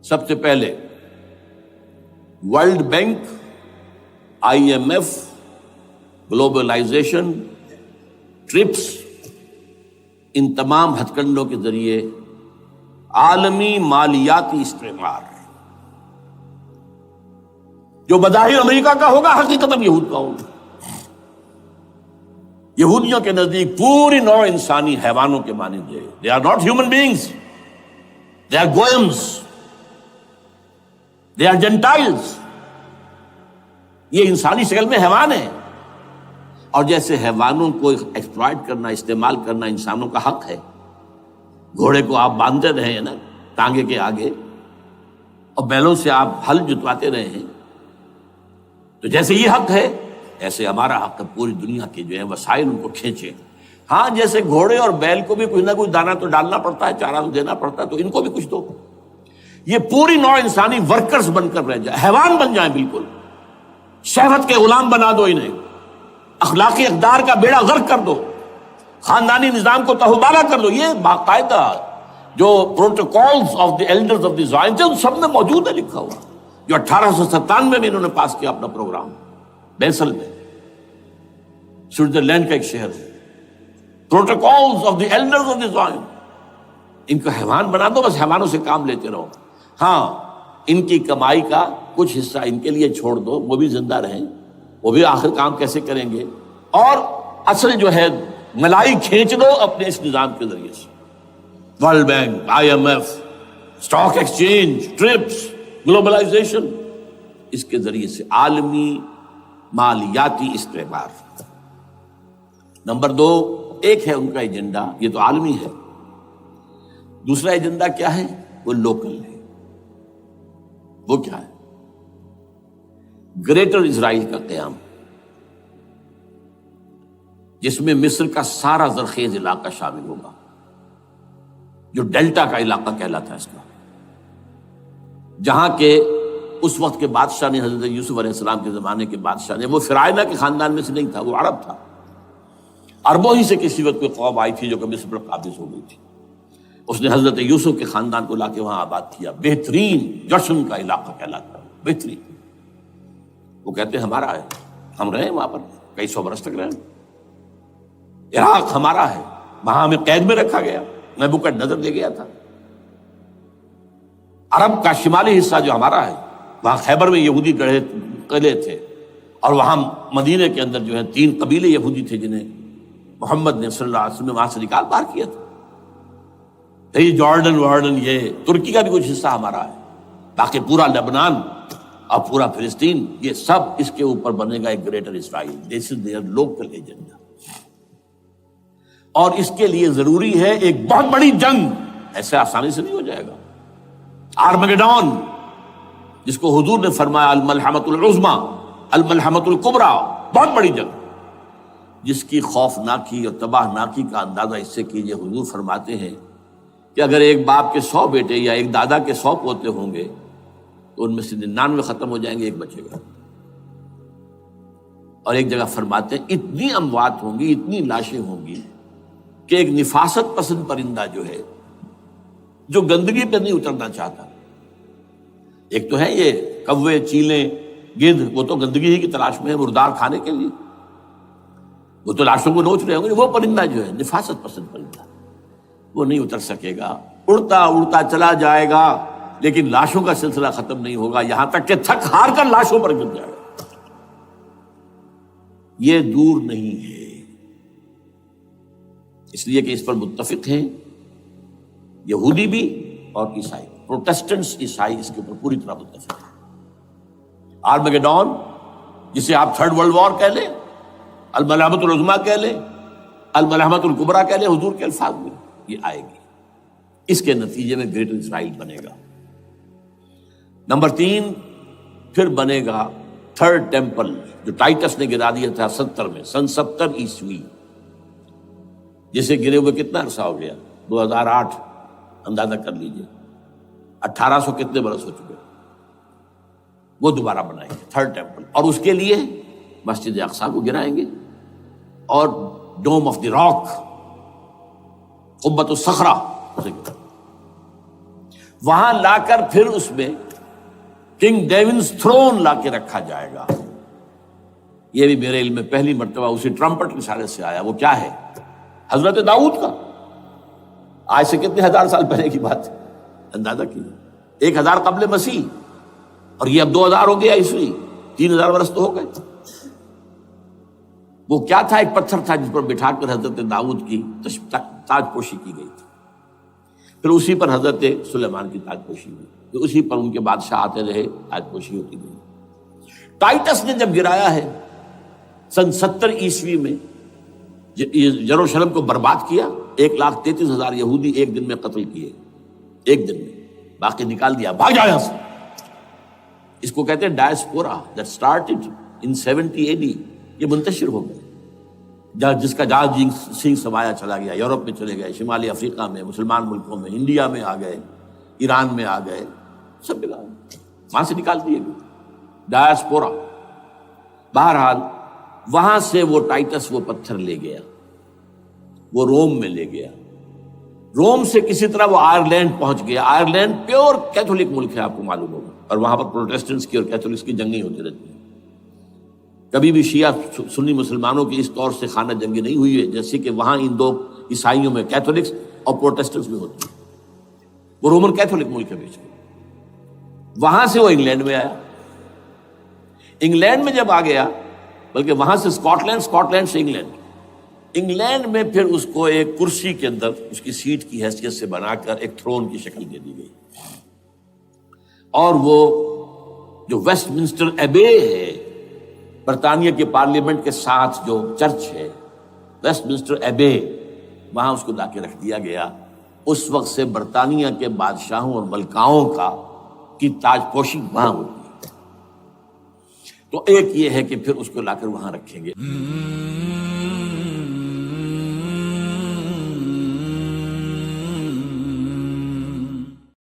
سب سے پہلے world bank, I M F, globalisation, TRIPS, ان تمام ہتھ کنڈوں کے ذریعے عالمی مالیاتی استعمار جو بظاہر امریکہ کا ہوگا حقیقتاً یہود کا ہوگا۔ یہودیوں کے نزدیک پوری نوع انسانی حیوانوں کے مانند ہے۔ They are not human beings. They are goyams. They are Gentiles. یہ انسانی شکل میں حیوان ہیں، اور جیسے حیوانوں کو ایکسپلائٹ کرنا، استعمال کرنا انسانوں کا حق ہے، گھوڑے کو آپ باندھتے رہے ہیں نا ٹانگے کے آگے، اور بیلوں سے آپ ہل جتواتے رہے ہیں، تو جیسے یہ حق ہے ایسے ہمارا حق ہے پوری دنیا کے جو ہے وسائل ان کو کھینچے۔ ہاں جیسے گھوڑے اور بیل کو بھی کچھ نہ کچھ دانہ تو ڈالنا پڑتا ہے، چارہ تو دینا پڑتا ہے، تو ان کو بھی کچھ دو۔ یہ پوری نوع انسانی ورکرز بن کر رہ جائے، حیوان بن جائیں، بالکل شہوت کے غلام بنا دو انہیں، اخلاقی اقدار کا بیڑا غرق کر دو، خاندانی نظام کو تہوبالا کر دو۔ یہ باقاعدہ جو protocols of the elders of the Zion تھے ان سب میں موجود ہے، لکھا ہوا، جو 1897 میں انہوں نے پاس کیا اپنا پروگرام بیسل میں، سوئٹزرلینڈ کا ایک شہر ہے۔ Protocols of the elders of the Zion, ان کو حیوان بنا دو، بس حیوانوں سے کام لیتے رہو۔ ہاں ان کی کمائی کا کچھ حصہ ان کے لیے چھوڑ دو، وہ بھی زندہ رہیں، وہ بھی آخر کام کیسے کریں گے، اور اصل جو ہے ملائی کھینچ دو اپنے اس نظام کے ذریعے سے۔ World bank, I M F, stock exchange, TRIPS, globalisation, اس کے ذریعے سے عالمی مالیاتی استعمار۔ نمبر 2، ایک ہے ان کا ایجنڈا، یہ تو عالمی ہے، دوسرا ایجنڈا کیا ہے؟ وہ لوکل ہے۔ وہ کیا ہے؟ گریٹر اسرائیل کا قیام، جس میں مصر کا سارا زرخیز علاقہ شامل ہوگا، جو ڈیلٹا کا علاقہ کہلاتا ہے اس کا، جہاں کے اس وقت کے بادشاہ نے، حضرت یوسف علیہ السلام کے زمانے کے بادشاہ نے، وہ فرعونہ کے خاندان میں سے نہیں تھا، وہ عرب تھا، عربوں ہی سے کسی وقت کوئی قوم آئی تھی جو کہ مصر پر قابض ہو گئی تھی، اس نے حضرت یوسف کے خاندان کو لا کے وہاں آباد کیا۔ بہترین جشن کا علاقہ کہلاتا ہے، بہترین۔ وہ کہتے ہیں ہمارا ہے، ہم رہے وہاں پر کئی سو برس تک رہے، عراق ہمارا ہے، وہاں ہمیں قید میں رکھا گیا، نبوکدنضر لے گیا تھا۔ عرب کا شمالی حصہ جو ہمارا ہے، وہاں خیبر میں یہودی قلعے تھے، اور وہاں مدینے کے اندر جو ہے 3 قبیلے یہودی تھے جنہیں محمد نے صلی اللہ علیہ وسلم نے وہاں سے نکال باہر کیا تھا۔ یہ جارڈن یہ ترکی کا بھی کچھ حصہ ہمارا ہے، باقی پورا لبنان اور پورا فلسطین، یہ سب اس کے اوپر بنے گا ایک greater Israel. This is there local agenda, اور اس کے لیے ضروری ہے ایک بہت بڑی جنگ، ایسے آسانی سے نہیں ہو جائے گا۔ آرمگیڈون، جس کو حضور نے فرمایا الملحمۃ العظمیٰ، الملحمۃ الکبریٰ، بہت بڑی جنگ، جس کی خوفناکی اور تباہ ناکی کا اندازہ اس سے کیجئے، حضور فرماتے ہیں کہ اگر ایک باپ کے 100 بیٹے یا ایک دادا کے 100 پوتے ہوں گے تو ان میں سے 99 ختم ہو جائیں گے، ایک بچے گا۔ اور ایک جگہ فرماتے ہیں اتنی اموات ہوں گی، اتنی لاشیں ہوں گی کہ ایک نفاست پسند پرندہ جو ہے، جو گندگی پہ نہیں اترنا چاہتا، ایک تو ہے یہ کوے، چیلیں، گدھ، وہ تو گندگی ہی کی تلاش میں ہے مردار کھانے کے لیے، وہ تو لاشوں کو نوچ رہے ہوں گے۔ وہ پرندہ جو ہے نفاست پسند پرندہ، وہ نہیں اتر سکے گا، اڑتا اڑتا چلا جائے گا، لیکن لاشوں کا سلسلہ ختم نہیں ہوگا، یہاں تک کہ تھک ہار کر لاشوں پر گر جائے گا۔ یہ دور نہیں ہے، اس لیے کہ اس پر متفق ہیں یہودی بھی اور عیسائی، پروٹسٹنٹس، عیسائی اس کے اوپر پوری طرح متفق ہیں۔ آرمگیڈون، جسے آپ 3rd ورلڈ وار کہہ لیں، الملحمۃ العظمیٰ کہہ لیں، الملحمۃ الکبریٰ کہہ لیں، حضور کے الفاظ میں یہ آئے گی۔ اس کے نتیجے میں گریٹر اسرائیل بنے گا۔ نمبر 3، پھر بنے گا 3rd ٹیمپل، جو ٹائٹس نے گرا دیا تھا 70 میں، سن 70 عیسوی، جسے گرے ہوئے کتنا عرصہ ہو گیا؟ 2008، اندازہ کر لیجئے 1800 کتنے برس ہو چکے۔ وہ دوبارہ بنائیں گے 3rd ٹیمپل، اور اس کے لیے مسجد اقصیٰ کو گرائیں گے، اور ڈوم آف دی راک، قبۃ الصخرہ، وہاں لا کر پھر اس میں کنگ ڈیونز تھرون لا کے رکھا جائے گا. یہ بھی میرے علم میں پہلی مرتبہ اسی ٹرمپٹ کی اشارے سے آیا. وہ کیا ہے؟ حضرت داؤد کا. آج سے کتنے ہزار سال پہلے کی بات ہے، اندازہ کیجیے. 1000 قبل مسیح، اور یہ اب 2000 ہو گیا عیسوی، 3000 برس تو ہو گئے. وہ کیا تھا؟ ایک پتھر تھا جس پر بٹھا کر حضرت داؤد کی تاج پوشی کی گئی تھی. پھر اسی پر حضرت سلیمان کی تاج پوشی ہوئی، پھر اسی پر ان کے بادشاہ آتے رہے، تاج پوشی ہوتی گئی. ٹائٹس نے جب گرایا ہے سن 70 عیسوی میں، یروشلم کو برباد کیا، 1,33,000 یہودی ایک دن میں قتل کیے، ایک دن میں. باقی نکال دیا، بھاگ جاؤ یہاں سے. اس کو کہتے ہیں diaspora, that started in 70 AD. یہ منتشر ہو گئے، جس کا جہاز سنگھ سمایا چلا گیا، یورپ میں چلے گئے، شمالی افریقہ میں، مسلمان ملکوں میں، انڈیا میں آ گئے، ایران میں آ گئے، سب جگہ وہاں سے نکال دیے گئے. ڈائسپورا. بہرحال وہاں سے وہ ٹائٹس وہ پتھر لے گیا، وہ روم میں لے گیا. روم سے کسی طرح وہ آئرلینڈ پہنچ گیا. آئرلینڈ پیور کیتھولک ملک ہے، آپ کو معلوم ہوگا، اور وہاں پر پروٹیسٹنٹس کی اور کیتھولکس کی جنگیں ہوتی رہتی ہیں. کبھی بھی شیعہ سنی مسلمانوں کی اس طور سے خانہ جنگی نہیں ہوئی ہے جیسے کہ وہاں ان دو عیسائیوں میں، کیتھولکس اور پروٹیسٹنٹس میں ہوتی ہے. وہ رومن کیتھولک ملک ہے بیچ میں. وہاں سے وہ انگلینڈ میں آیا. انگلینڈ میں جب آ گیا، بلکہ وہاں سے اسکاٹ لینڈ سے انگلینڈ میں پھر اس کو ایک کرسی کے اندر اس کی سیٹ کی حیثیت سے بنا کر ایک تھرون کی شکل دے دی گئی. اور وہ جو ویسٹ منسٹر ایبے ہے، برطانیہ کے پارلیمنٹ کے ساتھ جو چرچ ہے، ویسٹ منسٹر ایبے، وہاں اس کو لا کے رکھ دیا گیا. اس وقت سے برطانیہ کے بادشاہوں اور ملکاؤں کی تاج پوشی وہاں ہوتی ہے. تو ایک یہ ہے کہ پھر اس کو لا کر وہاں رکھیں گے.